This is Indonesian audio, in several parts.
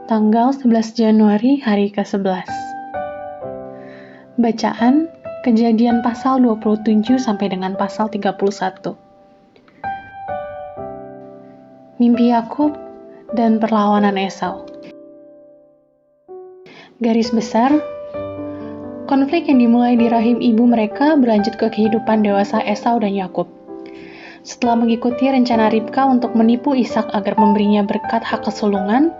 tanggal 11 Januari hari ke-11. Bacaan Kejadian pasal 27 sampai dengan pasal 31. Mimpi Yakub dan perlawanan Esau. Garis besar, konflik yang dimulai di rahim ibu mereka berlanjut ke kehidupan dewasa Esau dan Yakub. Setelah mengikuti rencana Ribka untuk menipu Ishak agar memberinya berkat hak kesulungan,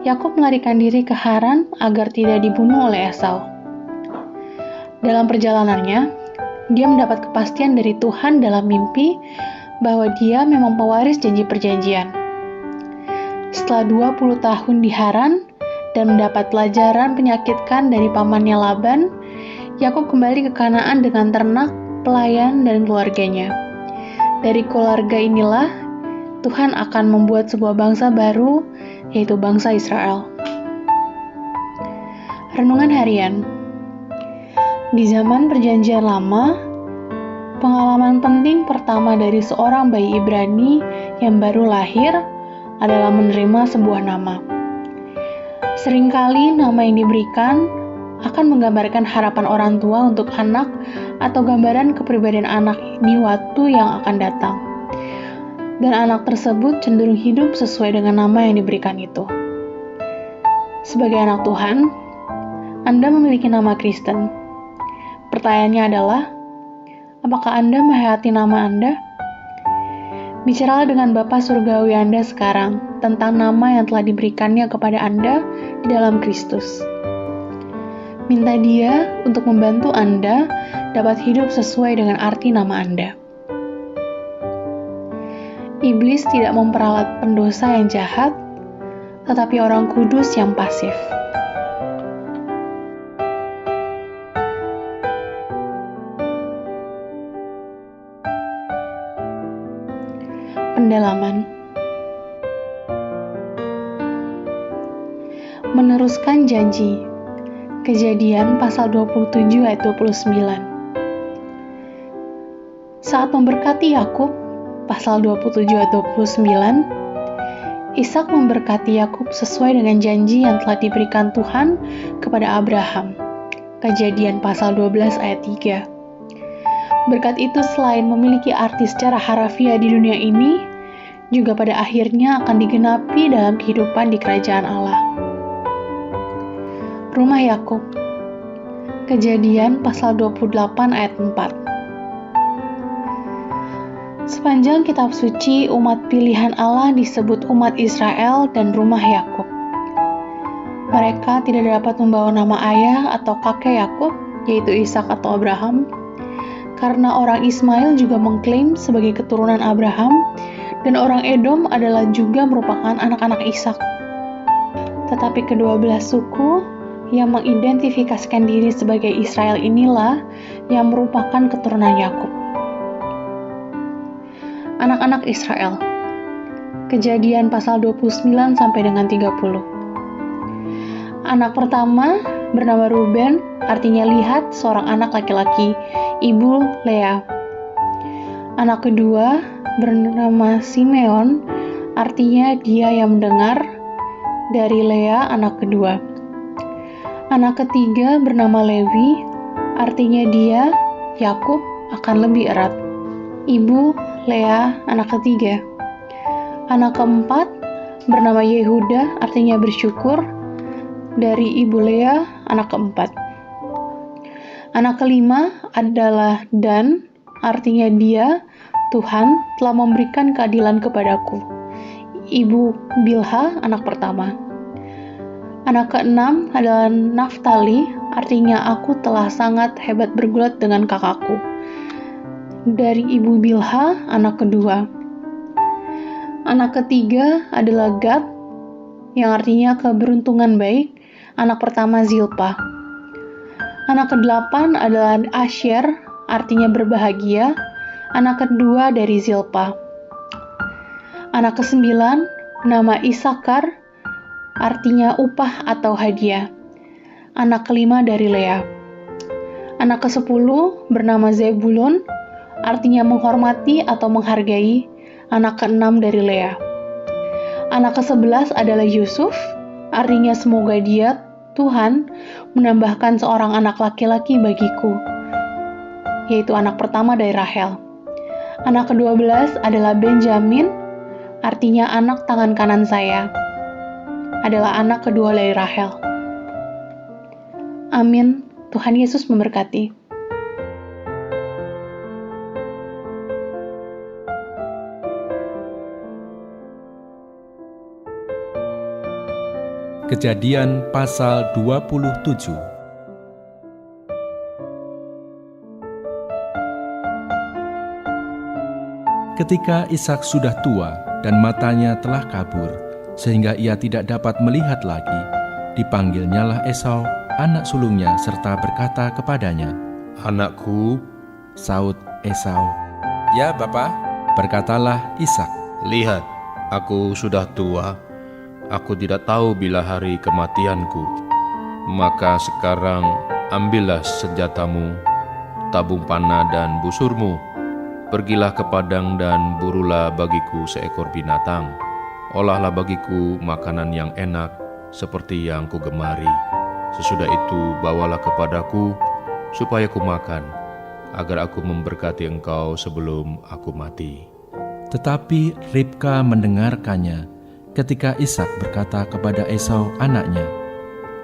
Yakub melarikan diri ke Haran agar tidak dibunuh oleh Esau. Dalam perjalanannya, dia mendapat kepastian dari Tuhan dalam mimpi bahwa dia memang pewaris janji perjanjian. Setelah 20 tahun di Haran dan mendapat pelajaran menyakitkan dari pamannya Laban, Yakub kembali ke Kanaan dengan ternak, pelayan, dan keluarganya. Dari keluarga inilah Tuhan akan membuat sebuah bangsa baru, yaitu bangsa Israel. Renungan harian. Di zaman Perjanjian Lama, pengalaman penting pertama dari seorang bayi Ibrani yang baru lahir adalah menerima sebuah nama. Seringkali nama yang diberikan akan menggambarkan harapan orang tua untuk anak atau gambaran kepribadian anak di waktu yang akan datang. Dan anak tersebut cenderung hidup sesuai dengan nama yang diberikan itu. Sebagai anak Tuhan, Anda memiliki nama Kristen. Pertanyaannya adalah, apakah Anda menghayati nama Anda? Bicaralah dengan Bapa Surgawi Anda sekarang tentang nama yang telah diberikannya kepada Anda di dalam Kristus. Minta Dia untuk membantu Anda dapat hidup sesuai dengan arti nama Anda. Iblis tidak memperalat pendosa yang jahat, tetapi orang kudus yang pasif. Pendalaman. Meneruskan janji. Kejadian pasal 27 ayat 29. Saat memberkati Yakub, pasal 27 ayat 29, Ishak memberkati Yakub sesuai dengan janji yang telah diberikan Tuhan kepada Abraham. Kejadian pasal 12 ayat 3. Berkat itu selain memiliki arti secara harafiah di dunia ini, juga pada akhirnya akan digenapi dalam kehidupan di kerajaan Allah. Rumah Yakub. Kejadian pasal 28 ayat 4. Sepanjang kitab suci, umat pilihan Allah disebut umat Israel dan rumah Yakub. Mereka tidak dapat membawa nama ayah atau kakek Yakub, yaitu Ishak atau Abraham, karena orang Ismail juga mengklaim sebagai keturunan Abraham, dan orang Edom adalah juga merupakan anak-anak Ishak. Tetapi kedua belah suku yang mengidentifikasikan diri sebagai Israel inilah yang merupakan keturunan Yakub. Anak-anak Israel. Kejadian pasal 29 sampai dengan 30. Anak pertama bernama Ruben, artinya lihat seorang anak laki-laki, ibu Lea. Anak kedua bernama Simeon, artinya dia yang mendengar, dari Lea anak kedua. Anak ketiga bernama Lewi, artinya dia, Yakub, akan lebih erat. Ibu Lea anak ketiga. Anak keempat bernama Yehuda, artinya bersyukur, dari ibu Lea anak keempat. Anak kelima adalah Dan, artinya dia, Tuhan, telah memberikan keadilan kepadaku. Ibu Bilha anak pertama. Anak keenam adalah Naftali, artinya aku telah sangat hebat bergulat dengan kakakku. Dari ibu Bilha, anak kedua. Anak ketiga adalah Gad, yang artinya keberuntungan baik, anak pertama Zilpa. Anak kedelapan adalah Asher, artinya berbahagia, anak kedua dari Zilpa. Anak kesembilan, nama Isakar, artinya upah atau hadiah, anak kelima dari Lea. Anak ke-10 bernama Zebulun, artinya menghormati atau menghargai, anak ke-6 dari Lea. Anak ke-11 adalah Yusuf, Artinya semoga Dia, Tuhan, menambahkan seorang anak laki-laki bagiku, yaitu anak pertama dari Rahel. Anak ke-12 adalah Benjamin, artinya anak tangan kanan saya, adalah anak kedua dari Rahel. Amin. Tuhan Yesus memberkati. Kejadian pasal 27. Ketika Ishak sudah tua dan matanya telah kabur, sehingga ia tidak dapat melihat lagi, dipanggilnyalah Esau, anak sulungnya, serta berkata kepadanya, "Anakku." Saud Esau, "Ya, Bapa." Berkatalah Ishak, "Lihat, aku sudah tua. Aku tidak tahu bila hari kematianku. Maka sekarang ambillah senjatamu, tabung panah dan busurmu. Pergilah ke padang dan burulah bagiku seekor binatang. Olahlah bagiku makanan yang enak seperti yang kugemari. Sesudah itu bawalah kepadaku supaya ku makan, agar aku memberkati engkau sebelum aku mati." Tetapi Ribka mendengarkannya ketika Ishak berkata kepada Esau anaknya.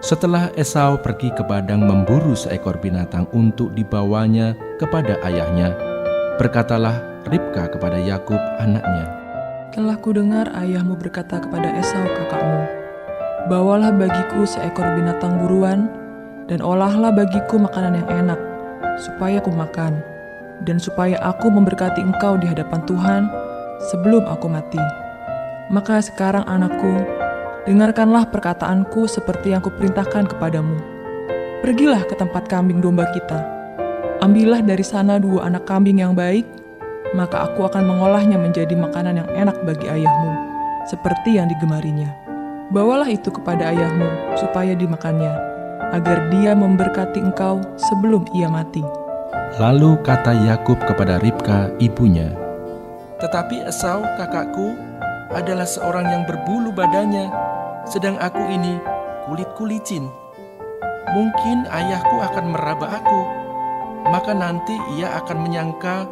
Setelah Esau pergi ke padang memburu seekor binatang untuk dibawanya kepada ayahnya, berkatalah Ribka kepada Yakub anaknya, "Telah kudengar ayahmu berkata kepada Esau kakakmu, bawalah bagiku seekor binatang buruan, dan olahlah bagiku makanan yang enak, supaya ku makan, dan supaya aku memberkati engkau di hadapan Tuhan sebelum aku mati. Maka sekarang anakku, dengarkanlah perkataanku seperti yang kuperintahkan kepadamu. Pergilah ke tempat kambing domba kita. Ambillah dari sana 2 anak kambing yang baik, maka aku akan mengolahnya menjadi makanan yang enak bagi ayahmu, seperti yang digemarinya. Bawalah itu kepada ayahmu, supaya dimakannya, agar dia memberkati engkau sebelum ia mati." Lalu kata Yakub kepada Ribka ibunya, "Tetapi Esau kakakku adalah seorang yang berbulu badannya, sedang aku ini kulit-kulicin. Mungkin ayahku akan meraba aku, maka nanti ia akan menyangka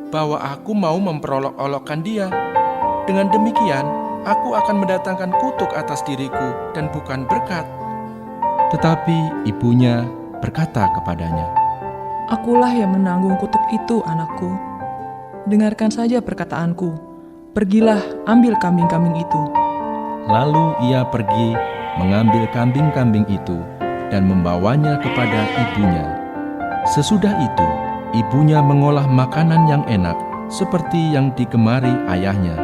bahwa aku mau memperolok-olokkan dia. Dengan demikian, aku akan mendatangkan kutuk atas diriku dan bukan berkat." Tetapi ibunya berkata kepadanya, "Akulah yang menanggung kutuk itu, anakku. Dengarkan saja perkataanku. Pergilah, ambil kambing-kambing itu." Lalu ia pergi mengambil kambing-kambing itu dan membawanya kepada ibunya. Sesudah itu, ibunya mengolah makanan yang enak seperti yang digemari ayahnya.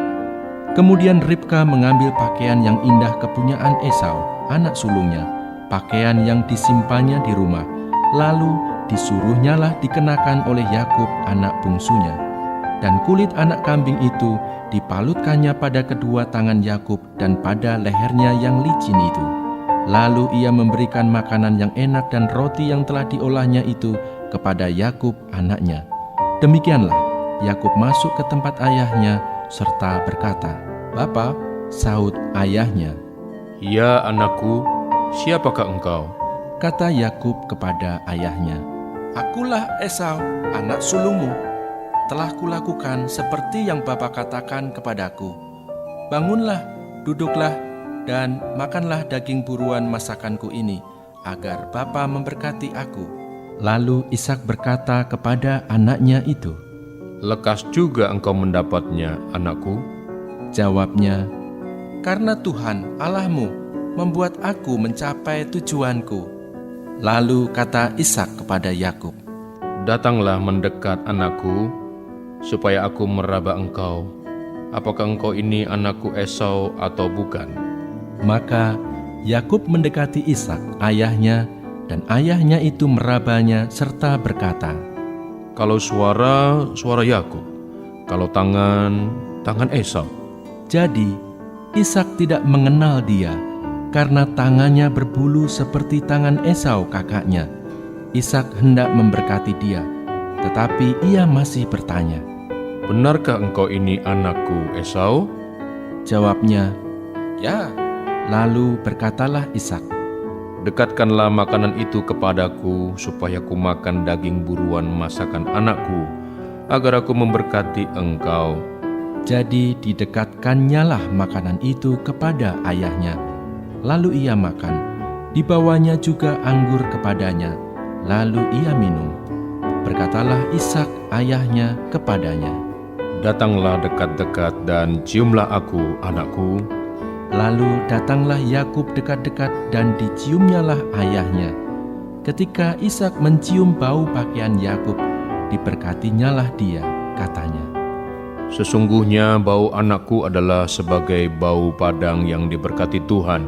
Kemudian Ribka mengambil pakaian yang indah kepunyaan Esau, anak sulungnya, pakaian yang disimpannya di rumah, lalu disuruhnyalah dikenakan oleh Yakub anak bungsunya. Dan kulit anak kambing itu dipalutkannya pada kedua tangan Yakub dan pada lehernya yang licin itu. Lalu ia memberikan makanan yang enak dan roti yang telah diolahnya itu kepada Yakub anaknya. Demikianlah Yakub masuk ke tempat ayahnya serta berkata, "Bapa." Saud ayahnya, "Ya anakku, siapakah engkau?" Kata Yakub kepada ayahnya, "Akulah Esau, anak sulungmu. Telah kulakukan seperti yang Bapa katakan kepadaku. Bangunlah, duduklah, dan makanlah daging buruan masakanku ini, agar Bapa memberkati aku." Lalu Ishak berkata kepada anaknya itu, "Lekas juga engkau mendapatnya, anakku." Jawabnya, "Karena Tuhan Allahmu membuat aku mencapai tujuanku." Lalu kata Ishak kepada Yakub, "Datanglah mendekat, anakku, supaya aku meraba engkau. Apakah engkau ini anakku Esau atau bukan?" Maka Yakub mendekati Ishak ayahnya, dan ayahnya itu merabanya serta berkata, "Kalau suara Yakub, kalau tangan Esau." Jadi Ishak tidak mengenal dia, karena tangannya berbulu seperti tangan Esau kakaknya. Ishak hendak memberkati dia, tetapi ia masih bertanya, "Benarkah engkau ini anakku Esau?" Jawabnya, "Ya, Lalu berkatalah Ishak, Dekatkanlah makanan itu kepadaku, supaya ku makan daging buruan masakan anakku, agar aku memberkati engkau. Jadi didekatkannyalah makanan itu kepada ayahnya. Lalu ia makan, dibawanya juga anggur kepadanya, lalu ia minum. Berkatalah Ishak ayahnya kepadanya, Datanglah dekat-dekat dan ciumlah aku, anakku. Lalu datanglah Yakub dekat-dekat dan diciumnyalah ayahnya. Ketika Ishak mencium bau pakaian Yakub, diberkatinyalah dia, katanya, Sesungguhnya bau anakku adalah sebagai bau padang yang diberkati Tuhan.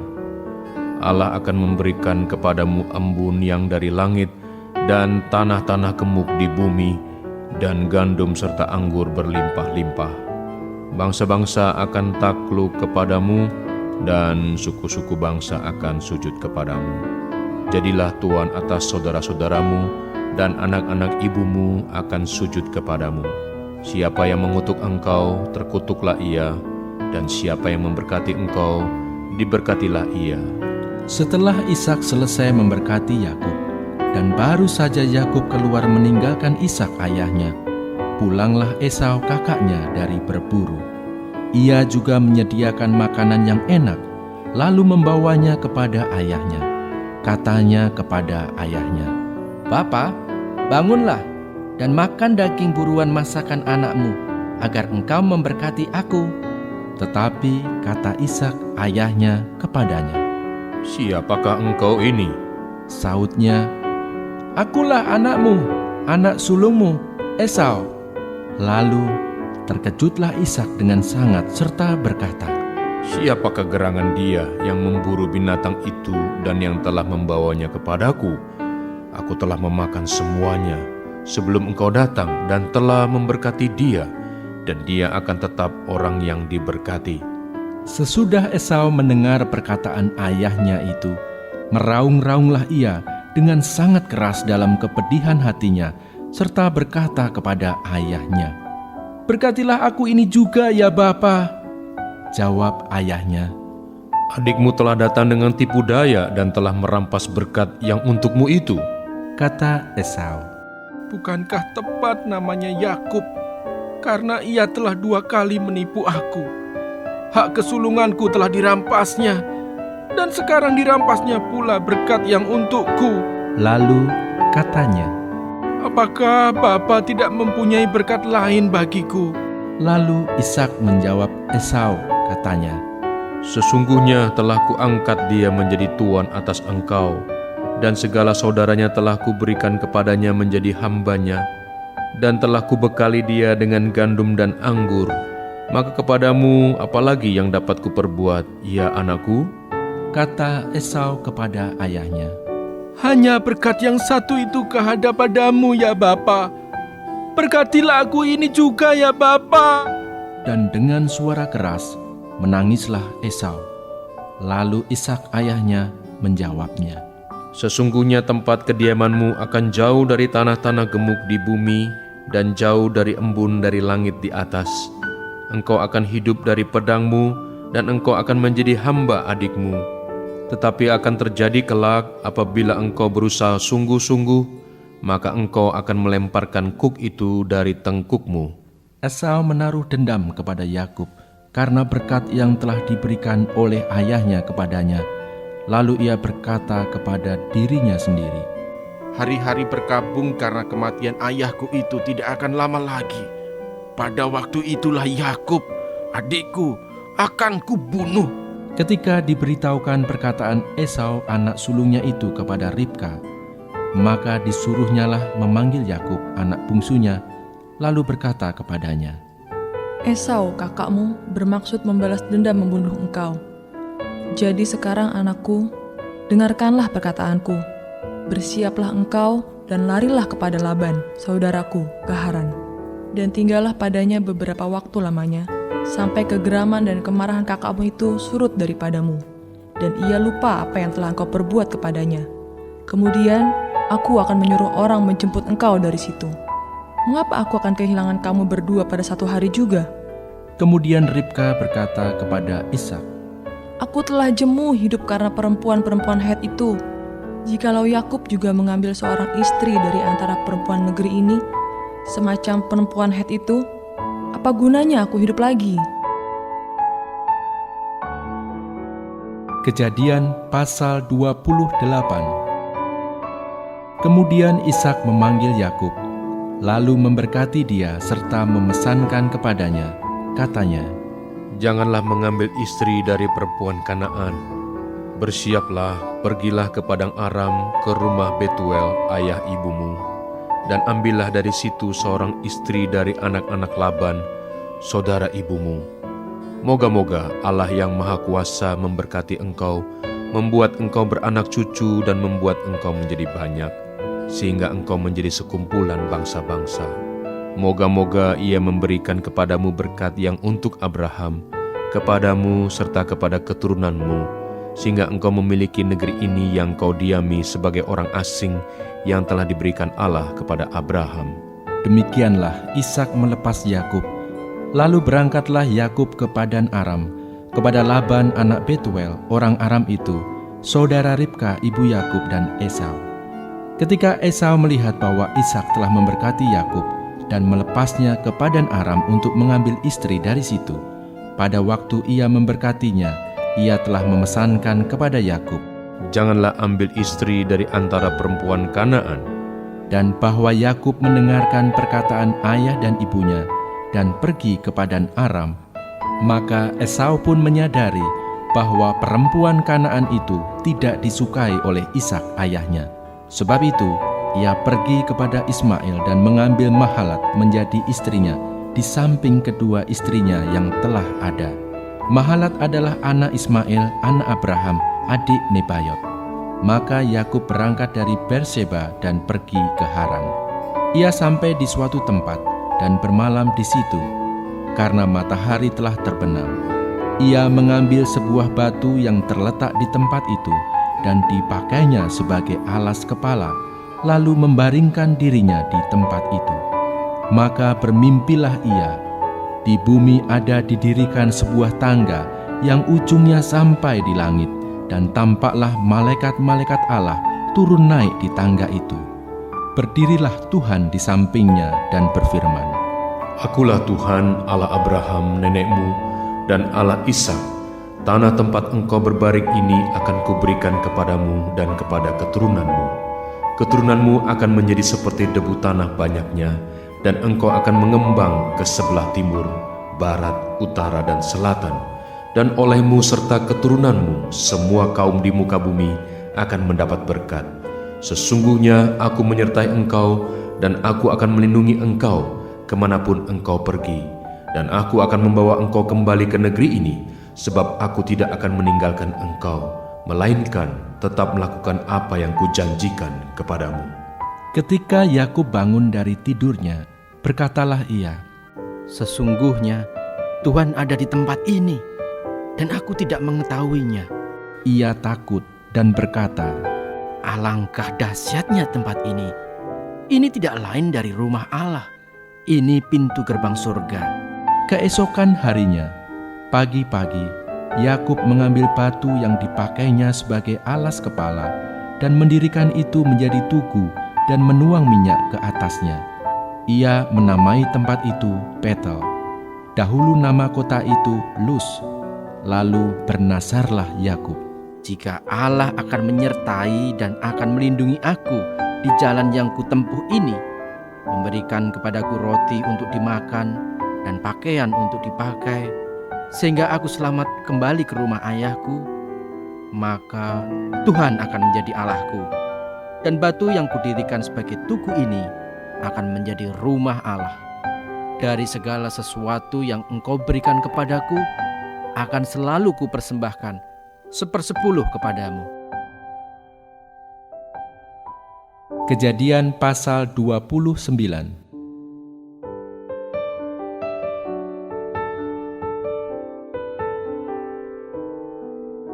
Allah akan memberikan kepadamu embun yang dari langit dan tanah-tanah gemuk di bumi, dan gandum serta anggur berlimpah-limpah. Bangsa-bangsa akan takluk kepadamu, dan suku-suku bangsa akan sujud kepadamu. Jadilah tuan atas saudara-saudaramu, dan anak-anak ibumu akan sujud kepadamu. Siapa yang mengutuk engkau, terkutuklah ia, dan siapa yang memberkati engkau, diberkatilah ia. Setelah Ishak selesai memberkati Yakub, dan baru saja Yakub keluar meninggalkan Ishak ayahnya, pulanglah Esau kakaknya dari berburu. Ia juga menyediakan makanan yang enak, lalu membawanya kepada ayahnya. Katanya kepada ayahnya, "Bapa, bangunlah dan makan daging buruan masakan anakmu, agar engkau memberkati aku." Tetapi kata Ishak ayahnya kepadanya, Siapakah engkau ini? Sautnya, "Akulah anakmu, anak sulungmu, Esau." Lalu terkejutlah Ishak dengan sangat serta berkata, Siapakah gerangan dia yang memburu binatang itu dan yang telah membawanya kepadaku? Aku telah memakan semuanya sebelum engkau datang dan telah memberkati dia, dan dia akan tetap orang yang diberkati. Sesudah Esau mendengar perkataan ayahnya itu, meraung-raunglah ia dengan sangat keras dalam kepedihan hatinya, serta berkata kepada ayahnya, "Berkatilah aku ini juga ya Bapa." Jawab ayahnya, Adikmu telah datang dengan tipu daya dan telah merampas berkat yang untukmu itu. kata Esau. Bukankah tepat namanya Yakub? Karena ia telah 2 kali menipu aku. Hak kesulunganku telah dirampasnya, dan sekarang dirampasnya pula berkat yang untukku. Lalu katanya, Apakah Bapa tidak mempunyai berkat lain bagiku? lalu Ishak menjawab Esau, katanya, Sesungguhnya telah kuangkat dia menjadi tuan atas engkau, dan segala saudaranya telah kuberikan kepadanya menjadi hambanya, dan telah kubekali dia dengan gandum dan anggur. Maka kepadamu apalagi yang dapat kuperbuat, ya anakku? kata Esau kepada ayahnya. Hanya berkat yang satu itu ada padamu ya Bapa. Berkatilah aku ini juga ya Bapa. Dan dengan suara keras menangislah Esau. Lalu Ishak ayahnya menjawabnya, Sesungguhnya tempat kediamanmu akan jauh dari tanah-tanah gemuk di bumi, dan jauh dari embun dari langit di atas. Engkau akan hidup dari pedangmu, dan engkau akan menjadi hamba adikmu. Tetapi akan terjadi kelak apabila engkau berusaha sungguh-sungguh, maka engkau akan melemparkan kuk itu dari tengkukmu. Esau menaruh dendam kepada Yakub karena berkat yang telah diberikan oleh ayahnya kepadanya. Lalu ia berkata kepada dirinya sendiri, Hari-hari berkabung karena kematian ayahku itu tidak akan lama lagi. Pada waktu itulah Yakub, adikku, akan kubunuh. Ketika diberitahukan perkataan Esau anak sulungnya itu kepada Ribka, maka disuruhnyalah memanggil Yakub anak bungsunya, lalu berkata kepadanya, Esau kakakmu bermaksud membalas dendam membunuh engkau. Jadi sekarang anakku, dengarkanlah perkataanku. Bersiaplah engkau dan larilah kepada Laban, saudaraku, ke Haran. Dan tinggallah padanya beberapa waktu lamanya, sampai kegeraman dan kemarahan kakakmu itu surut daripadamu, dan ia lupa apa yang telah engkau perbuat kepadanya. Kemudian aku akan menyuruh orang menjemput engkau dari situ. Mengapa aku akan kehilangan kamu berdua pada satu hari juga? Kemudian Ribka berkata kepada Ishak, Aku telah jemu hidup karena perempuan-perempuan Het itu. Jikalau Yakub juga mengambil seorang istri dari antara perempuan negeri ini, semacam perempuan Het itu, apa gunanya aku hidup lagi?" Kejadian pasal 28. Kemudian Ishak memanggil Yakub, lalu memberkati dia serta memesankan kepadanya, katanya, Janganlah mengambil istri dari perempuan Kanaan. Bersiaplah, pergilah ke padang Aram, ke rumah Betuel, ayah ibumu, dan ambillah dari situ seorang istri dari anak-anak Laban, saudara ibumu. Moga-moga Allah yang Maha Kuasa memberkati engkau, membuat engkau beranak cucu dan membuat engkau menjadi banyak, sehingga engkau menjadi sekumpulan bangsa-bangsa. Moga-moga Ia memberikan kepadamu berkat yang untuk Abraham, kepadamu serta kepada keturunanmu, sehingga engkau memiliki negeri ini yang kau diami sebagai orang asing yang telah diberikan Allah kepada Abraham. Demikianlah Ishak melepas Yakub. Lalu berangkatlah Yakub ke Padan Aram, kepada Laban anak Betuel, orang Aram itu, saudara Ribka ibu Yakub dan Esau. Ketika Esau melihat bahwa Ishak telah memberkati Yakub dan melepasnya ke Padan Aram untuk mengambil istri dari situ, pada waktu ia memberkatinya, ia telah memesankan kepada Yakub, Janganlah ambil istri dari antara perempuan Kanaan. dan bahwa Yakub mendengarkan perkataan ayah dan ibunya dan pergi ke Padan Aram. Maka Esau pun menyadari bahwa perempuan Kanaan itu tidak disukai oleh Ishak ayahnya. Sebab itu, ia pergi kepada Ismail dan mengambil Mahalat menjadi istrinya di samping kedua istrinya yang telah ada. Mahalat adalah anak Ismail, anak Abraham, adik Nebayot. Maka Yakub berangkat dari Berseba dan pergi ke Haran. Ia sampai di suatu tempat dan bermalam di situ, karena matahari telah terbenam. Ia mengambil sebuah batu yang terletak di tempat itu dan dipakainya sebagai alas kepala, lalu membaringkan dirinya di tempat itu. Maka bermimpilah ia, di bumi ada didirikan sebuah tangga yang ujungnya sampai di langit, dan tampaklah malaikat-malaikat Allah turun naik di tangga itu. Berdirilah Tuhan di sampingnya dan berfirman, Akulah Tuhan Allah Abraham nenekmu dan Allah Ishak. Tanah tempat engkau berbaring ini akan kuberikan kepadamu dan kepada keturunanmu. Keturunanmu akan menjadi seperti debu tanah banyaknya, dan engkau akan mengembang ke sebelah timur, barat, utara, dan selatan. Dan olehmu serta keturunanmu, semua kaum di muka bumi akan mendapat berkat. Sesungguhnya aku menyertai engkau, dan aku akan melindungi engkau kemanapun engkau pergi. Dan aku akan membawa engkau kembali ke negeri ini, sebab aku tidak akan meninggalkan engkau, melainkan tetap melakukan apa yang kujanjikan kepadamu. Ketika Yakub bangun dari tidurnya, berkatalah ia, Sesungguhnya Tuhan ada di tempat ini, dan aku tidak mengetahuinya. ia takut dan berkata, Alangkah dahsyatnya tempat ini. Ini tidak lain dari rumah Allah. Ini pintu gerbang surga. Keesokan harinya, pagi-pagi, Yakub mengambil batu yang dipakainya sebagai alas kepala dan mendirikan itu menjadi tugu dan menuang minyak ke atasnya. Ia menamai tempat itu Betel. Dahulu nama kota itu Luz. Lalu bernasarlah Yakub. Jika Allah akan menyertai dan akan melindungi aku di jalan yang kutempuh ini, memberikan kepadaku roti untuk dimakan dan pakaian untuk dipakai, sehingga aku selamat kembali ke rumah ayahku, maka Tuhan akan menjadi Allahku, dan batu yang kudirikan sebagai tugu ini akan menjadi rumah Allah. Dari segala sesuatu yang engkau berikan kepadaku, akan selalu kupersembahkan 1/10 kepadamu. Kejadian pasal 29.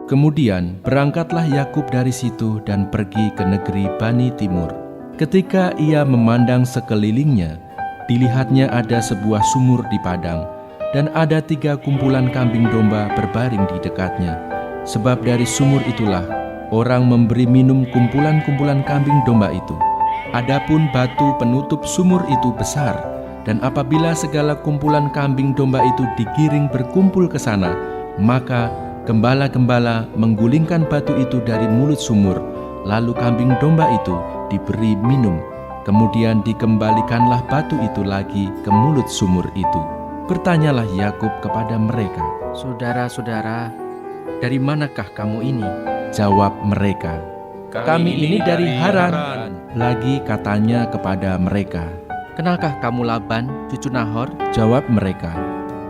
Kemudian berangkatlah Yakub dari situ dan pergi ke negeri Bani Timur. Ketika ia memandang sekelilingnya, dilihatnya ada sebuah sumur di padang, dan ada 3 kumpulan kambing domba berbaring di dekatnya. sebab dari sumur itulah orang memberi minum kumpulan-kumpulan kambing domba itu. Adapun batu penutup sumur itu besar, dan apabila segala kumpulan kambing domba itu digiring berkumpul ke sana, maka gembala-gembala menggulingkan batu itu dari mulut sumur, lalu kambing domba itu diberi minum. Kemudian dikembalikanlah batu itu lagi ke mulut sumur itu. Bertanyalah Yakub kepada mereka, "Saudara-saudara, dari manakah kamu ini?" Jawab mereka, "Kami ini dari Haran." Lagi katanya kepada mereka, "Kenalkah kamu Laban, cucu Nahor?" Jawab mereka.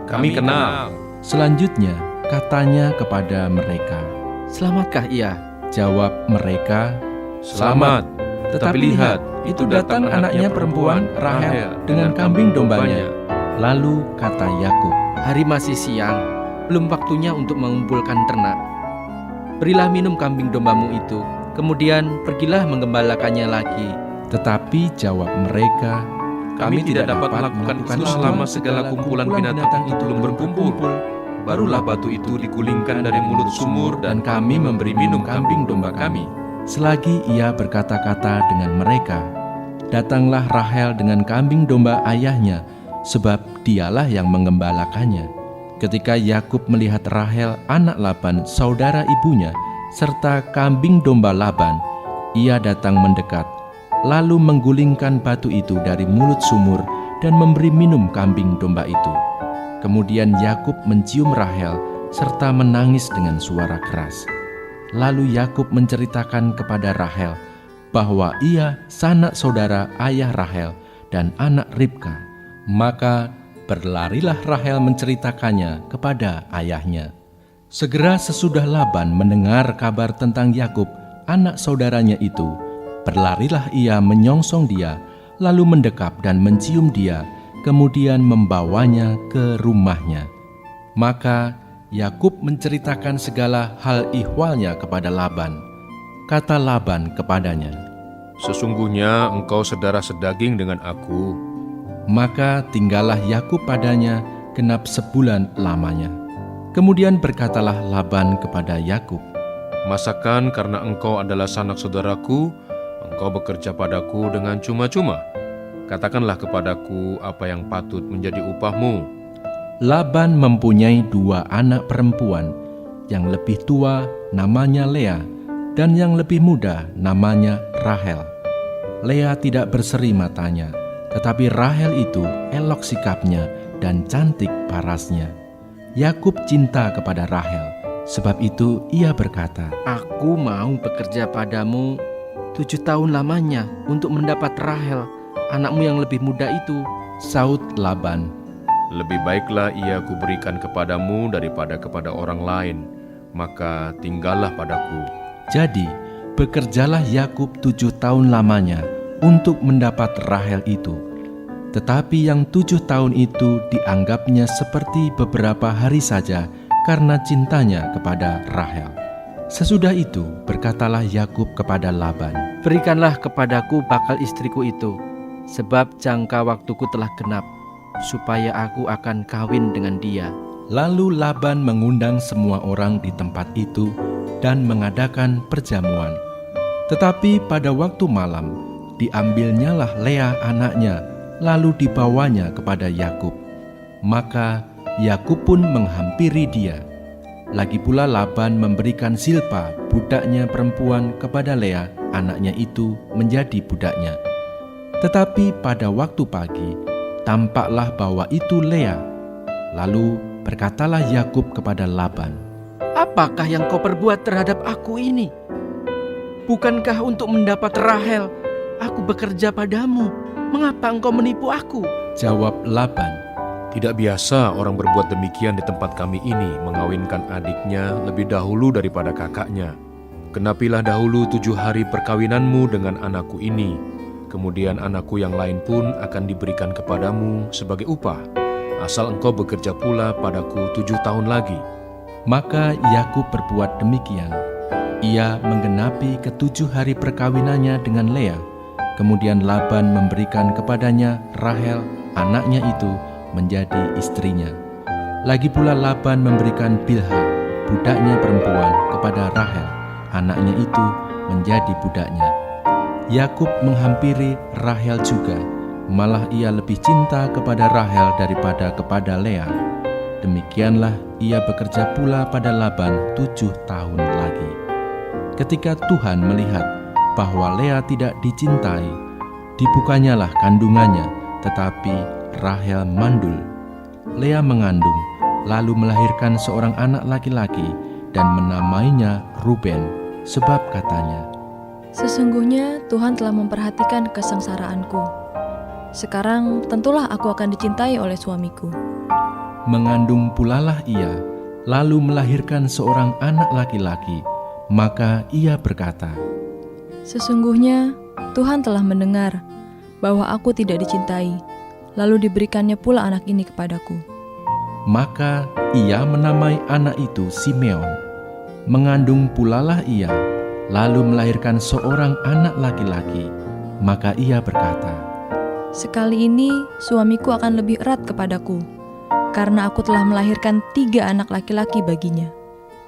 Kami kenal. Selanjutnya katanya kepada mereka, "Selamatkah ia?" Jawab mereka, Selamat. "Tetapi lihat, itu datang anaknya perempuan Rahel dengan kambing dombanya." Lalu kata Yakub, "Hari masih siang, belum waktunya untuk mengumpulkan ternak. Berilah minum kambing dombamu itu, kemudian pergilah menggembalakannya lagi." tetapi jawab mereka, Kami tidak dapat melakukan itu selama segala kumpulan binatang itu belum berkumpul. Barulah batu itu digulingkan dari mulut sumur dan kami memberi minum kambing domba kami. Selagi ia berkata-kata dengan mereka, datanglah Rahel dengan kambing domba ayahnya, sebab dialah yang mengembalakannya. Ketika Yakub melihat Rahel anak Laban, saudara ibunya, serta kambing domba Laban, ia datang mendekat, lalu menggulingkan batu itu dari mulut sumur dan memberi minum kambing domba itu. Kemudian Yakub mencium Rahel serta menangis dengan suara keras. Lalu Yakub menceritakan kepada Rahel bahwa ia sanak saudara ayah Rahel dan anak Ribka. Maka berlarilah Rahel menceritakannya kepada ayahnya. Segera sesudah Laban mendengar kabar tentang Yakub, anak saudaranya itu, berlarilah ia menyongsong dia, lalu mendekap dan mencium dia, kemudian membawanya ke rumahnya. Maka Yakub menceritakan segala hal ihwalnya kepada Laban. Kata Laban kepadanya, Sesungguhnya engkau saudara sedaging dengan aku. Maka tinggallah Yakub padanya genap sebulan lamanya. Kemudian berkatalah Laban kepada Yakub, Masakan karena engkau adalah sanak saudaraku, engkau bekerja padaku dengan cuma-cuma? Katakanlah kepadaku apa yang patut menjadi upahmu. Laban mempunyai 2 anak perempuan, yang lebih tua namanya Lea, dan yang lebih muda namanya Rahel. Lea tidak berseri matanya, tetapi Rahel itu elok sikapnya dan cantik parasnya. Yakub cinta kepada Rahel, sebab itu ia berkata, "Aku mau bekerja padamu 7 tahun lamanya untuk mendapat Rahel, anakmu yang lebih muda itu." Saud Laban, Lebih baiklah ia kuberikan kepadamu daripada kepada orang lain, maka tinggallah padaku. Jadi bekerjalah Yakub 7 tahun lamanya untuk mendapat Rahel itu. Tetapi yang 7 tahun itu dianggapnya seperti beberapa hari saja karena cintanya kepada Rahel. Sesudah itu berkatalah Yakub kepada Laban, "Berikanlah kepadaku bakal istriku itu, sebab jangka waktuku telah genap, supaya aku akan kawin dengan dia." Lalu Laban mengundang semua orang di tempat itu dan mengadakan perjamuan. Tetapi pada waktu malam, diambilnyalah Lea anaknya, lalu dibawanya kepada Yakub. Maka Yakub pun menghampiri dia. Lagi pula Laban memberikan Zilpa, budaknya perempuan, kepada Lea anaknya itu menjadi budaknya. Tetapi pada waktu pagi, tampaklah bahwa itu Lea. Lalu berkatalah Yakub kepada Laban, "Apakah yang kau perbuat terhadap aku ini? Bukankah untuk mendapat Rahel aku bekerja padamu? Mengapa engkau menipu aku?" Jawab Laban, Tidak biasa orang berbuat demikian di tempat kami ini, mengawinkan adiknya lebih dahulu daripada kakaknya. Genapilah dahulu 7 hari perkawinanmu dengan anakku ini. Kemudian anakku yang lain pun akan diberikan kepadamu sebagai upah, asal engkau bekerja pula padaku 7 tahun lagi. Maka Yakub berbuat demikian. Ia menggenapi ke-7 hari perkawinannya dengan Lea. Kemudian Laban memberikan kepadanya Rahel, anaknya itu, menjadi istrinya. Lagi pula Laban memberikan Bilha, budaknya perempuan kepada Rahel, anaknya itu menjadi budaknya. Yakub menghampiri Rahel juga, malah ia lebih cinta kepada Rahel daripada kepada Lea. Demikianlah ia bekerja pula pada Laban 7 tahun lagi. Ketika Tuhan melihat bahwa Lea tidak dicintai, dibukanyalah kandungannya, tetapi Rahel mandul. Lea mengandung, lalu melahirkan seorang anak laki-laki dan menamainya Ruben, sebab katanya, Sesungguhnya Tuhan telah memperhatikan kesengsaraanku. Sekarang tentulah aku akan dicintai oleh suamiku. mengandung pulalah ia, lalu melahirkan seorang anak laki-laki. Maka ia berkata, Sesungguhnya Tuhan telah mendengar bahwa aku tidak dicintai, lalu diberikannya pula anak ini kepadaku. maka ia menamai anak itu Simeon. Mengandung pulalah ia, lalu melahirkan seorang anak laki-laki. Maka ia berkata, Sekali ini suamiku akan lebih erat kepadaku, karena aku telah melahirkan 3 anak laki-laki baginya.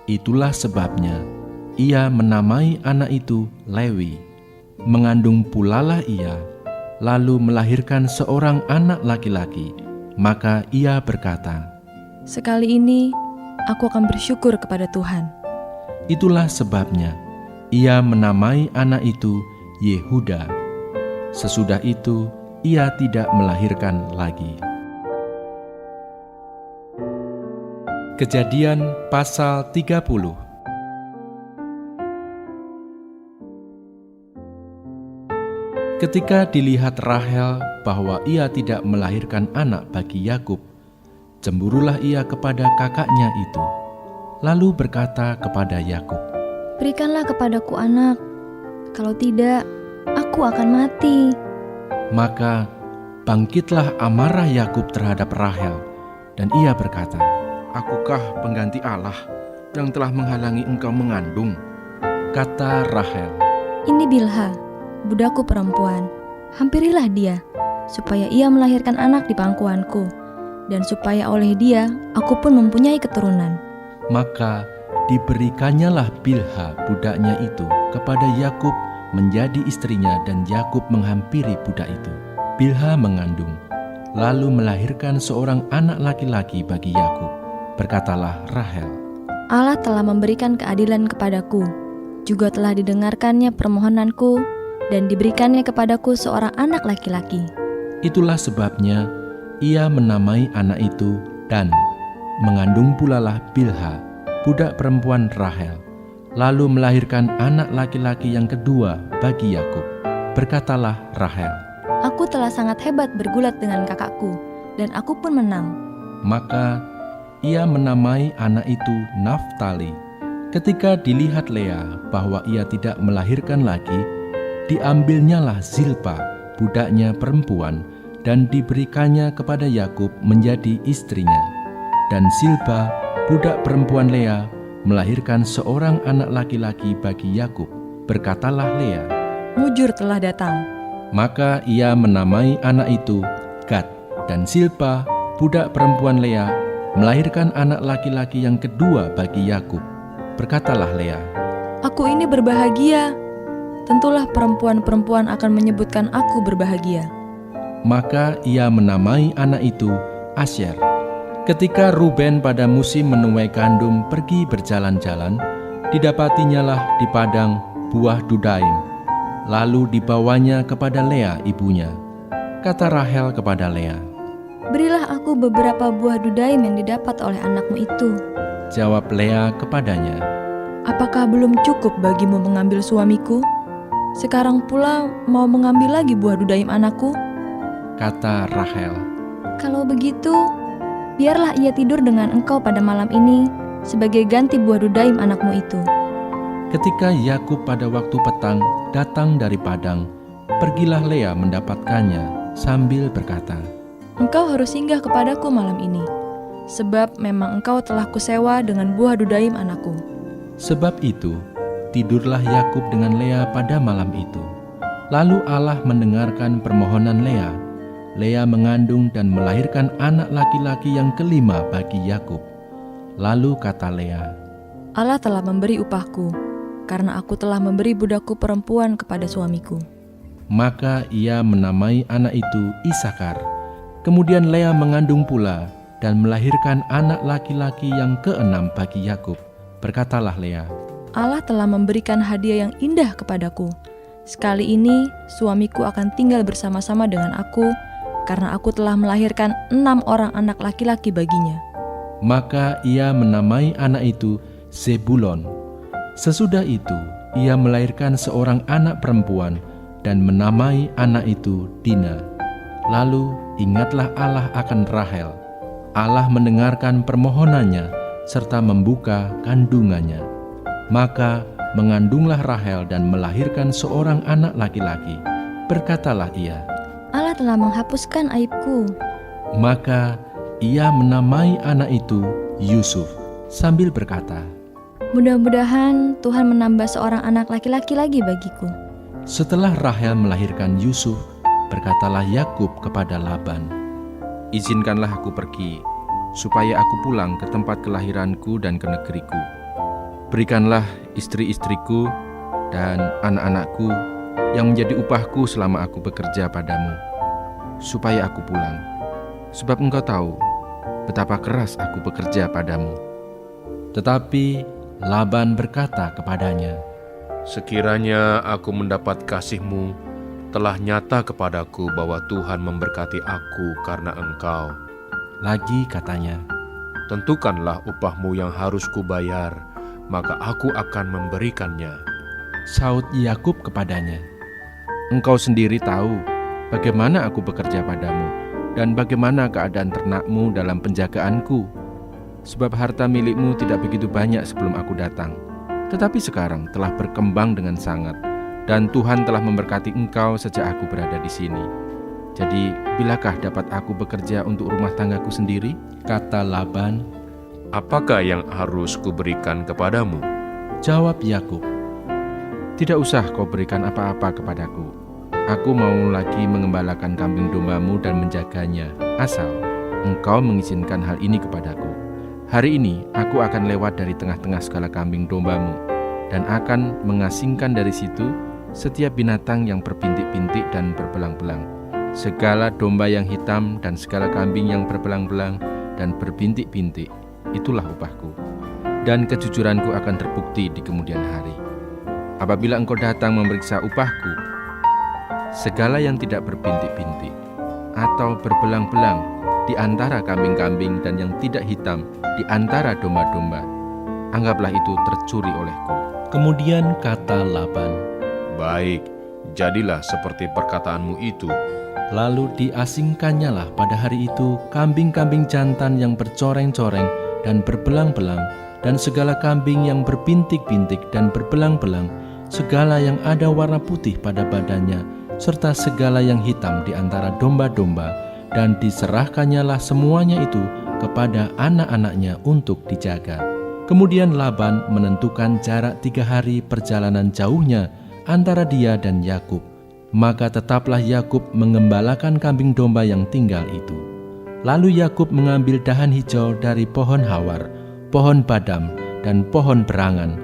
itulah sebabnya ia menamai anak itu Lewi. Mengandung pulalah ia, lalu melahirkan seorang anak laki-laki. Maka ia berkata, Sekali ini aku akan bersyukur kepada Tuhan. itulah sebabnya ia menamai anak itu Yehuda. Sesudah itu ia tidak melahirkan lagi. Kejadian pasal 30. Ketika dilihat Rahel bahwa ia tidak melahirkan anak bagi Yakub, cemburulah ia kepada kakaknya itu, lalu berkata kepada Yakub, Berikanlah kepadaku anak, kalau tidak, aku akan mati. Maka bangkitlah amarah Yakub terhadap Rahel, dan ia berkata, Akukah pengganti Allah yang telah menghalangi engkau mengandung? Kata Rahel, Ini Bilha, budakku perempuan. Hampirilah dia, supaya ia melahirkan anak di pangkuanku, dan supaya oleh dia aku pun mempunyai keturunan. maka diberikannya Bilha budaknya itu kepada Yakub menjadi istrinya, dan Yakub menghampiri budak itu. Bilha mengandung, lalu melahirkan seorang anak laki-laki bagi Yakub. Berkatalah Rahel, Allah telah memberikan keadilan kepadaku, juga telah didengarkannya permohonanku, dan diberikannya kepadaku seorang anak laki-laki. itulah sebabnya ia menamai anak itu Dan. Mengandung pulalah Bilha, budak perempuan Rahel, lalu melahirkan anak laki-laki yang kedua bagi Yakub. Berkatalah Rahel, Aku telah sangat hebat bergulat dengan kakakku, dan aku pun menang. maka ia menamai anak itu Naftali. Ketika dilihat Lea bahwa ia tidak melahirkan lagi, diambilnyalah Zilpa, budaknya perempuan, dan diberikannya kepada Yakub menjadi istrinya. Dan Zilpa, budak perempuan Lea, melahirkan seorang anak laki-laki bagi Yakub. Berkatalah Lea, Mujur telah datang. maka ia menamai anak itu Gad. Dan Zilpa, budak perempuan Lea, melahirkan anak laki-laki yang kedua bagi Yakub. Berkatalah Lea, Aku ini berbahagia. Tentulah perempuan-perempuan akan menyebutkan aku berbahagia. maka ia menamai anak itu Asyer. Ketika Ruben pada musim menuai gandum pergi berjalan-jalan, didapatinyalah di padang buah dudaim, lalu dibawanya kepada Lea ibunya. Kata Rahel kepada Lea, Berilah aku beberapa buah dudaim yang didapat oleh anakmu itu. jawab Lea kepadanya, Apakah belum cukup bagimu mengambil suamiku? Sekarang pula mau mengambil lagi buah dudaim anakku? kata Rahel, Kalau begitu, biarlah ia tidur dengan engkau pada malam ini sebagai ganti buah dudaim anakmu itu. Ketika Yakub pada waktu petang datang dari padang, pergilah Lea mendapatkannya sambil berkata, Engkau harus singgah kepadaku malam ini, sebab memang engkau telah kusewa dengan buah dudaim anakku. Sebab itu, tidurlah Yakub dengan Lea pada malam itu. Lalu Allah mendengarkan permohonan Lea. Lea mengandung dan melahirkan anak laki-laki yang kelima bagi Yakub. Lalu kata Lea, Allah telah memberi upahku, karena aku telah memberi budakku perempuan kepada suamiku. Maka ia menamai anak itu Isakar. Kemudian Lea mengandung pula dan melahirkan anak laki-laki yang keenam bagi Yakub. Berkatalah Lea, Allah telah memberikan hadiah yang indah kepadaku. Sekali ini suamiku akan tinggal bersama-sama dengan aku, karena aku telah melahirkan 6 orang anak laki-laki baginya. maka ia menamai anak itu Zebulon. Sesudah itu, ia melahirkan seorang anak perempuan dan menamai anak itu Dina. Lalu ingatlah Allah akan Rahel. Allah mendengarkan permohonannya serta membuka kandungannya. Maka mengandunglah Rahel dan melahirkan seorang anak laki-laki. Berkatalah ia, Allah telah menghapuskan aibku. maka ia menamai anak itu Yusuf sambil berkata, Mudah-mudahan Tuhan menambah seorang anak laki-laki lagi bagiku. setelah Rahel melahirkan Yusuf, berkatalah Yakub kepada Laban, Izinkanlah aku pergi, supaya aku pulang ke tempat kelahiranku dan ke negeriku. Berikanlah istri-istriku dan anak-anakku yang menjadi upahku selama aku bekerja padamu, supaya aku pulang. Sebab engkau tahu betapa keras aku bekerja padamu. Tetapi Laban berkata kepadanya, Sekiranya aku mendapat kasih-Mu, telah nyata kepadaku bahwa Tuhan memberkati aku karena engkau. lagi katanya, Tentukanlah upah-Mu yang harus kubayar, maka aku akan memberikannya. saud Yakub kepadanya, engkau sendiri tahu bagaimana aku bekerja padamu dan bagaimana keadaan ternakmu dalam penjagaanku. Sebab harta milikmu tidak begitu banyak sebelum aku datang, tetapi sekarang telah berkembang dengan sangat, dan Tuhan telah memberkati engkau sejak aku berada di sini. Jadi, bilakah dapat aku bekerja untuk rumah tanggaku sendiri? Kata Laban. Apakah yang harus kuberikan kepadamu? Jawab Yakub, tidak usah kau berikan apa-apa kepadaku. Aku mau lagi mengembalakan kambing dombamu dan menjaganya, asal engkau mengizinkan hal ini kepadaku. Hari ini aku akan lewat dari tengah-tengah segala kambing dombamu, dan akan mengasingkan dari situ setiap binatang yang berpintik-pintik dan berbelang-belang, segala domba yang hitam dan segala kambing yang berbelang-belang dan berpintik-pintik. Itulah upahku, dan kejujuranku akan terbukti di kemudian hari. Apabila engkau datang memeriksa upahku, segala yang tidak berpintik-pintik atau berbelang-belang di antara kambing-kambing dan yang tidak hitam di antara domba-domba, anggaplah itu tercuri olehku. Kemudian kata Laban, Baik, jadilah seperti perkataanmu itu. lalu diasingkannya lah pada hari itu kambing-kambing jantan yang bercoreng-coreng dan berbelang-belang, dan segala kambing yang berpintik-pintik dan berbelang-belang, segala yang ada warna putih pada badannya, serta segala yang hitam di antara domba-domba, dan diserahkannyalah semuanya itu kepada anak-anaknya untuk dijaga. Kemudian Laban menentukan jarak 3 hari perjalanan jauhnya antara dia dan Yakub. Maka tetaplah Yakub mengembalakan kambing domba yang tinggal itu. Lalu Yakub mengambil dahan hijau dari pohon hawar, pohon badam, dan pohon berangan.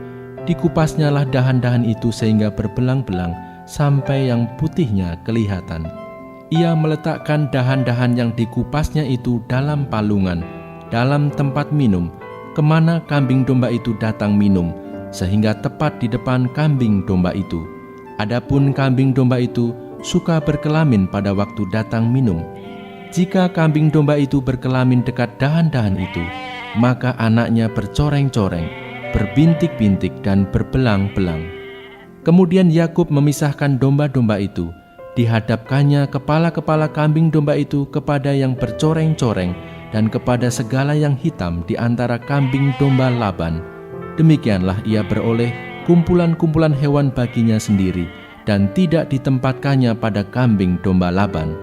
Dikupasnyalah dahan-dahan itu sehingga berbelang-belang sampai yang putihnya kelihatan. Ia meletakkan dahan-dahan yang dikupasnya itu dalam palungan, dalam tempat minum, kemana kambing domba itu datang minum, sehingga tepat di depan kambing domba itu. Adapun kambing domba itu suka berkelamin pada waktu datang minum. Jika kambing domba itu berkelamin dekat dahan-dahan itu, maka anaknya bercoreng-coreng, berbintik-bintik dan berbelang-belang. Kemudian Yakub memisahkan domba-domba itu, dihadapkannya kepala-kepala kambing domba itu kepada yang bercoreng-coreng dan kepada segala yang hitam di antara kambing domba Laban. Demikianlah ia beroleh kumpulan-kumpulan hewan baginya sendiri, dan tidak ditempatkannya pada kambing domba Laban.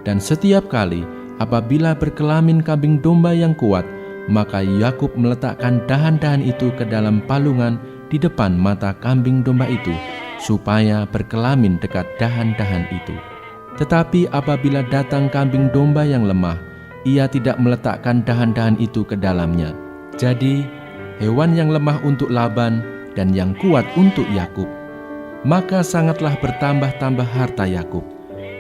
Dan setiap kali apabila berkelamin kambing domba yang kuat, maka Yakub meletakkan dahan-dahan itu ke dalam palungan di depan mata kambing domba itu, supaya berkelamin dekat dahan-dahan itu. Tetapi apabila datang kambing domba yang lemah, ia tidak meletakkan dahan-dahan itu ke dalamnya. Jadi hewan yang lemah untuk Laban dan yang kuat untuk Yakub. Maka sangatlah bertambah-tambah harta Yakub,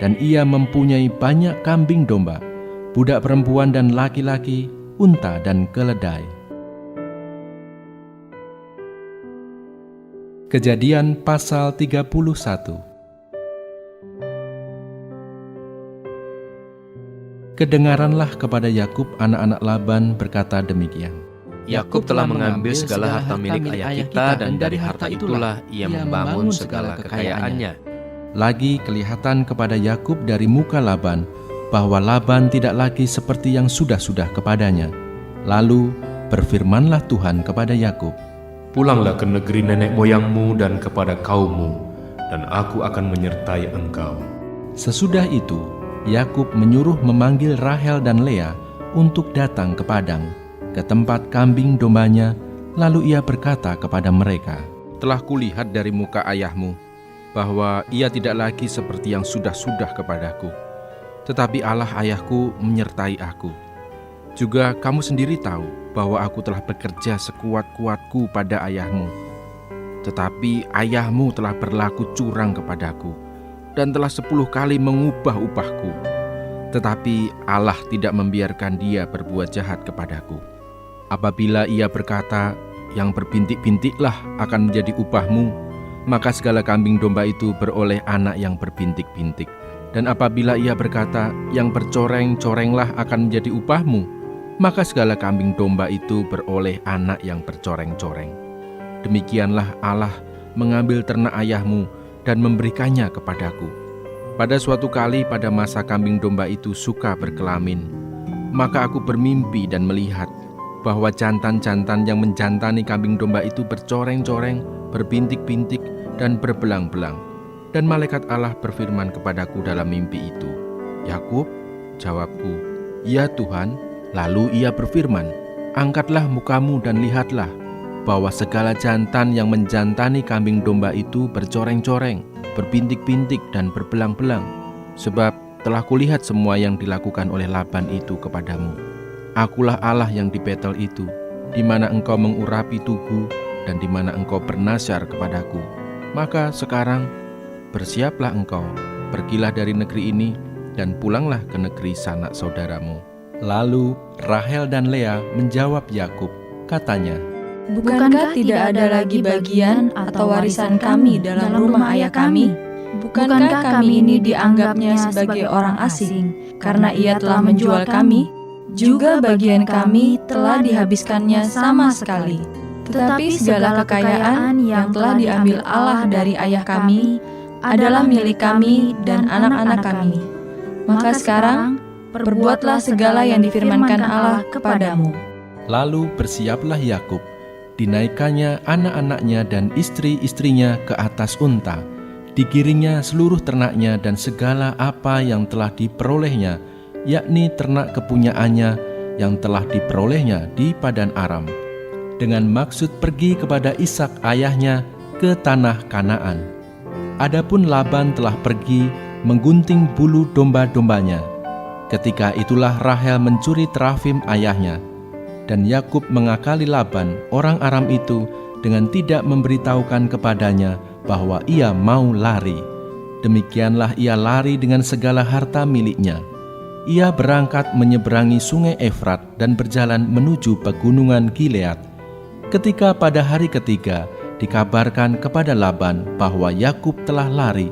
dan ia mempunyai banyak kambing domba, budak perempuan dan laki-laki, unta dan keledai. Kejadian pasal 31. Kedengaranlah kepada Yakub anak-anak Laban berkata demikian. Yakub telah mengambil segala harta milik ayah kita, dan dari harta itulah ia membangun segala kekayaannya. Lagi kelihatan kepada Yakub dari muka Laban bahwa Laban tidak lagi seperti yang sudah-sudah kepadanya. Lalu berfirmanlah Tuhan kepada Yakub, Pulanglah ke negeri nenek moyangmu dan kepada kaummu, dan aku akan menyertai engkau. Sesudah itu, Yakub menyuruh memanggil Rahel dan Lea untuk datang ke padang, ke tempat kambing dombanya. Lalu ia berkata kepada mereka, Telah kulihat dari muka ayahmu bahwa ia tidak lagi seperti yang sudah-sudah kepadaku, tetapi Allah ayahku menyertai aku. Juga kamu sendiri tahu bahwa aku telah bekerja sekuat-kuatku pada ayahmu. Tetapi ayahmu telah berlaku curang kepadaku dan telah 10 kali mengubah upahku. Tetapi Allah tidak membiarkan dia berbuat jahat kepadaku. Apabila ia berkata, yang berbintik-bintiklah akan menjadi upahmu, maka segala kambing domba itu beroleh anak yang berbintik-bintik. Dan apabila ia berkata, yang bercoreng-corenglah akan menjadi upahmu, maka segala kambing domba itu beroleh anak yang bercoreng-coreng. Demikianlah Allah mengambil ternak ayahmu dan memberikannya kepadaku. Pada suatu kali pada masa kambing domba itu suka berkelamin, maka aku bermimpi dan melihat bahwa jantan-jantan yang menjantani kambing domba itu bercoreng-coreng, berbintik-bintik, dan berbelang-belang. Dan malaikat Allah berfirman kepadaku dalam mimpi itu, Yakub, jawabku, ya Tuhan. Lalu ia berfirman, angkatlah mukamu dan lihatlah bahwa segala jantan yang menjantani kambing domba itu bercoreng-coreng, berbintik-bintik, dan berbelang-belang. Sebab telah kulihat semua yang dilakukan oleh Laban itu kepadamu. Akulah Allah yang di Betel itu, di mana engkau mengurapi tugu dan di mana engkau bernazar kepadaku. Maka sekarang bersiaplah engkau, pergilah dari negeri ini dan pulanglah ke negeri sanak saudaramu. Lalu Rahel dan Lea menjawab Yakub, katanya, Bukankah tidak ada lagi bagian atau warisan kami dalam rumah ayah kami? Bukankah kami ini dianggapnya sebagai orang asing karena ia telah menjual kami? Juga bagian kami telah dihabiskannya sama sekali. Tetapi segala kekayaan yang telah diambil Allah dari ayah kami adalah milik kami dan anak-anak kami. Maka sekarang, perbuatlah segala yang difirmankan Allah kepadamu. Lalu bersiaplah Yakub, dinaikkannya anak-anaknya dan istri-istrinya ke atas unta, digiringnya seluruh ternaknya dan segala apa yang telah diperolehnya, yakni ternak kepunyaannya yang telah diperolehnya di Padan Aram, dengan maksud pergi kepada Ishak ayahnya ke tanah Kanaan. Adapun Laban telah pergi menggunting bulu domba-dombanya. Ketika itulah Rahel mencuri terafim ayahnya, dan Yakub mengakali Laban orang Aram itu dengan tidak memberitahukan kepadanya bahwa ia mau lari. Demikianlah ia lari dengan segala harta miliknya. Ia berangkat menyeberangi sungai Efrat dan berjalan menuju pegunungan Gilead. Ketika pada hari ketiga dikabarkan kepada Laban bahwa Yakub telah lari,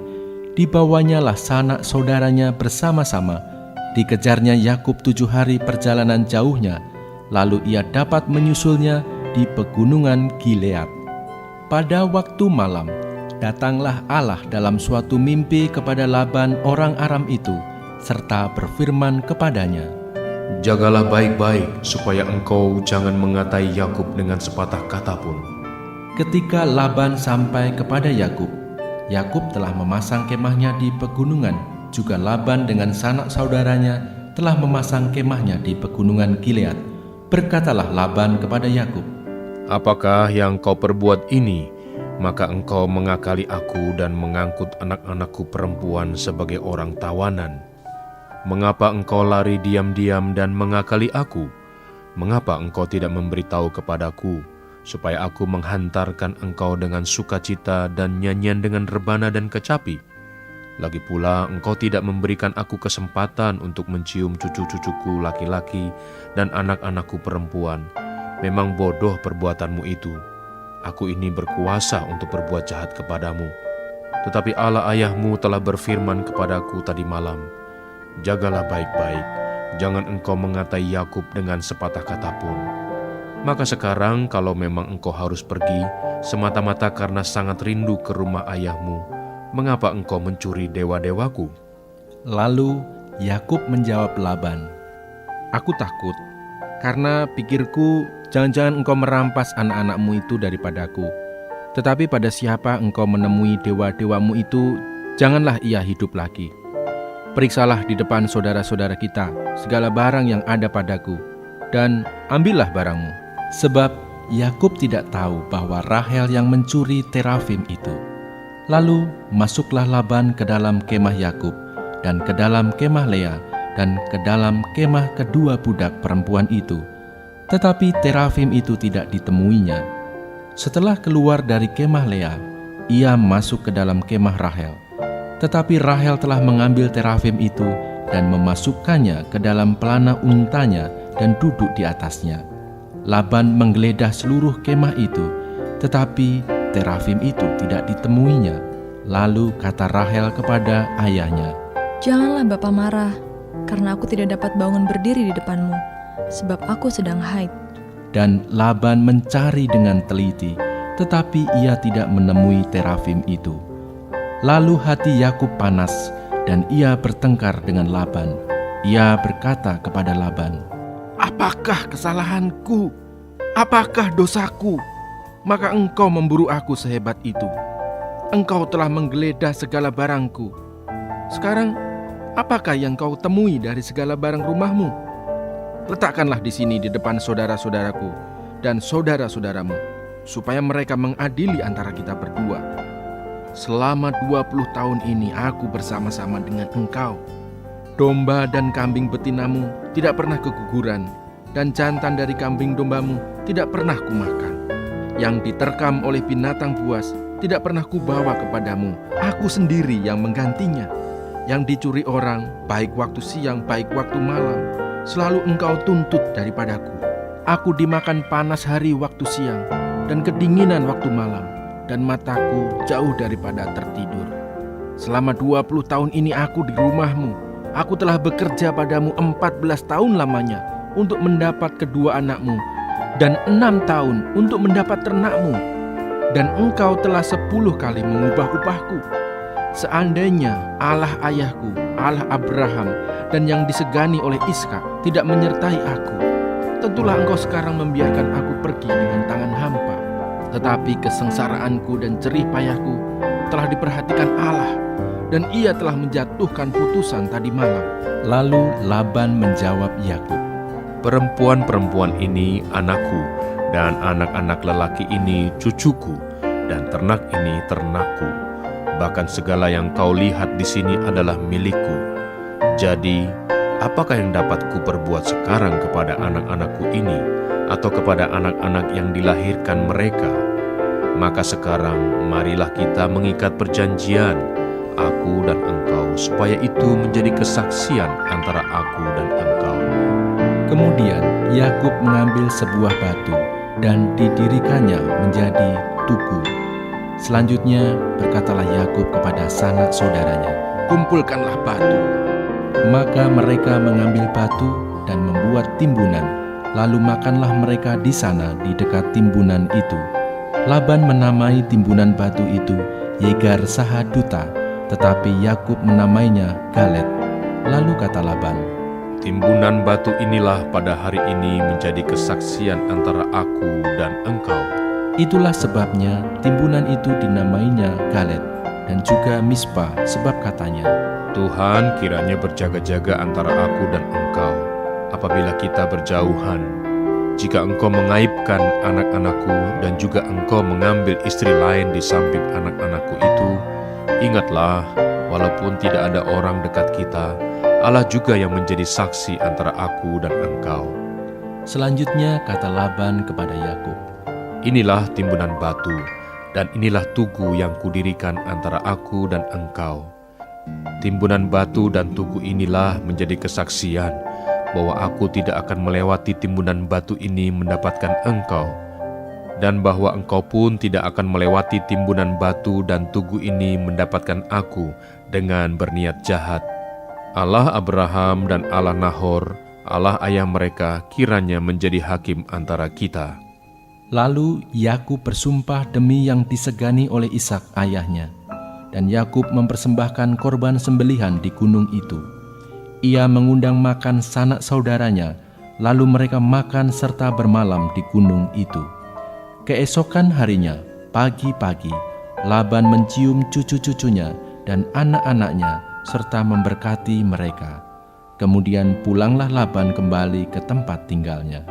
dibawanyalah sanak saudaranya bersama-sama. Dikejarnya Yakub 7 hari perjalanan jauhnya, lalu ia dapat menyusulnya di pegunungan Gilead. Pada waktu malam, datanglah Allah dalam suatu mimpi kepada Laban orang Aram itu, serta berfirman kepadanya, Jagalah baik-baik supaya engkau jangan mengatai Yakub dengan sepatah kata pun. Ketika Laban sampai kepada Yakub, Yakub telah memasang kemahnya di pegunungan. Juga Laban dengan sanak saudaranya telah memasang kemahnya di pegunungan Gilead. Berkatalah Laban kepada Yakub, Apakah yang kau perbuat ini? Maka engkau mengakali aku dan mengangkut anak-anakku perempuan sebagai orang tawanan. Mengapa engkau lari diam-diam dan mengakali aku? Mengapa engkau tidak memberitahu kepadaku, supaya aku menghantarkan engkau dengan sukacita dan nyanyian dengan rebana dan kecapi. Lagi pula engkau tidak memberikan aku kesempatan untuk mencium cucu-cucuku laki-laki dan anak-anakku perempuan. Memang bodoh perbuatanmu itu. Aku ini berkuasa untuk berbuat jahat kepadamu. Tetapi Allah ayahmu telah berfirman kepadaku tadi malam, jagalah baik-baik, jangan engkau mengatai Yakub dengan sepatah kata pun. Maka sekarang kalau memang engkau harus pergi, semata-mata karena sangat rindu ke rumah ayahmu, mengapa engkau mencuri dewa-dewaku? Lalu Yakub menjawab Laban, "Aku takut, karena pikirku jangan-jangan engkau merampas anak-anakmu itu daripadaku. Tetapi pada siapa engkau menemui dewa-dewamu itu, janganlah ia hidup lagi. Periksalah di depan saudara-saudara kita segala barang yang ada padaku, dan ambillah barangmu." Sebab Yakub tidak tahu bahwa Rahel yang mencuri terafim itu. Lalu masuklah Laban ke dalam kemah Yakub, dan ke dalam kemah Lea, dan ke dalam kemah kedua budak perempuan itu. Tetapi terafim itu tidak ditemuinya. Setelah keluar dari kemah Lea, ia masuk ke dalam kemah Rahel. Tetapi Rahel telah mengambil terafim itu dan memasukkannya ke dalam pelana untanya dan duduk di atasnya. Laban menggeledah seluruh kemah itu, tetapi terafim itu tidak ditemuinya. Lalu kata Rahel kepada ayahnya, Janganlah Bapa marah, karena aku tidak dapat bangun berdiri di depanmu, sebab aku sedang haid. Dan Laban mencari dengan teliti, tetapi ia tidak menemui terafim itu. Lalu hati Yakub panas, dan ia bertengkar dengan Laban. Ia berkata kepada Laban, Apakah kesalahanku? Apakah dosaku? Maka engkau memburu aku sehebat itu. Engkau telah menggeledah segala barangku. Sekarang, apakah yang kau temui dari segala barang rumahmu? Letakkanlah di sini di depan saudara-saudaraku dan saudara-saudaramu, supaya mereka mengadili antara kita berdua. Selama 20 tahun ini aku bersama-sama dengan engkau. Domba dan kambing betinamu tidak pernah keguguran, dan jantan dari kambing dombamu tidak pernah kumakan. Yang diterkam oleh binatang buas tidak pernah kubawa kepadamu, aku sendiri yang menggantinya. Yang dicuri orang, baik waktu siang, baik waktu malam, selalu engkau tuntut daripadaku. Aku dimakan panas hari waktu siang, dan kedinginan waktu malam, dan mataku jauh daripada tertidur. Selama 20 tahun ini aku di rumahmu. Aku telah bekerja padamu 14 tahun lamanya untuk mendapat kedua anakmu, dan 6 tahun untuk mendapat ternakmu. Dan engkau telah 10 kali mengubah upahku. Seandainya Allah ayahku, Allah Abraham, dan yang disegani oleh Ishak tidak menyertai aku, tentulah engkau sekarang membiarkan aku pergi dengan tangan hampa. Tetapi kesengsaraanku dan jerih payahku telah diperhatikan Allah, dan ia telah menjatuhkan putusan tadi malam. Lalu Laban menjawab Yakub, Perempuan-perempuan ini anakku, dan anak-anak lelaki ini cucuku, dan ternak ini ternakku. Bahkan segala yang kau lihat di sini adalah milikku. Jadi, apakah yang dapat kuperbuat sekarang kepada anak-anakku ini, atau kepada anak-anak yang dilahirkan mereka? Maka sekarang marilah kita mengikat perjanjian, aku dan engkau, supaya itu menjadi kesaksian antara aku dan engkau. Kemudian Yakub mengambil sebuah batu dan didirikannya menjadi tugu. Selanjutnya berkatalah Yakub kepada sanak saudaranya, Kumpulkanlah batu. Maka mereka mengambil batu dan membuat timbunan, lalu makanlah mereka di sana di dekat timbunan itu. Laban menamai timbunan batu itu Yegar Sahaduta, tetapi Yakub menamainya Galet. Lalu kata Laban, Timbunan batu inilah pada hari ini menjadi kesaksian antara aku dan engkau. Itulah sebabnya timbunan itu dinamainya Galet, dan juga Mispa, sebab katanya, Tuhan kiranya berjaga-jaga antara aku dan engkau, apabila kita berjauhan. Jika engkau mengaibkan anak-anakku dan juga engkau mengambil istri lain di samping anak-anakku itu, ingatlah, walaupun tidak ada orang dekat kita, Allah juga yang menjadi saksi antara aku dan engkau. Selanjutnya kata Laban kepada Yakub, Inilah timbunan batu, dan inilah tugu yang kudirikan antara aku dan engkau. Timbunan batu dan tugu inilah menjadi kesaksian bahwa aku tidak akan melewati timbunan batu ini mendapatkan engkau, dan bahwa engkau pun tidak akan melewati timbunan batu dan tugu ini mendapatkan aku dengan berniat jahat. Allah Abraham dan Allah Nahor, Allah ayah mereka, kiranya menjadi hakim antara kita." Lalu Yakub bersumpah demi yang disegani oleh Ishak ayahnya, dan Yakub mempersembahkan korban sembelihan di gunung itu. Ia mengundang makan sanak saudaranya, lalu mereka makan serta bermalam di gunung itu. Keesokan harinya, pagi-pagi, Laban mencium cucu-cucunya dan anak-anaknya serta memberkati mereka. Kemudian pulanglah Laban kembali ke tempat tinggalnya.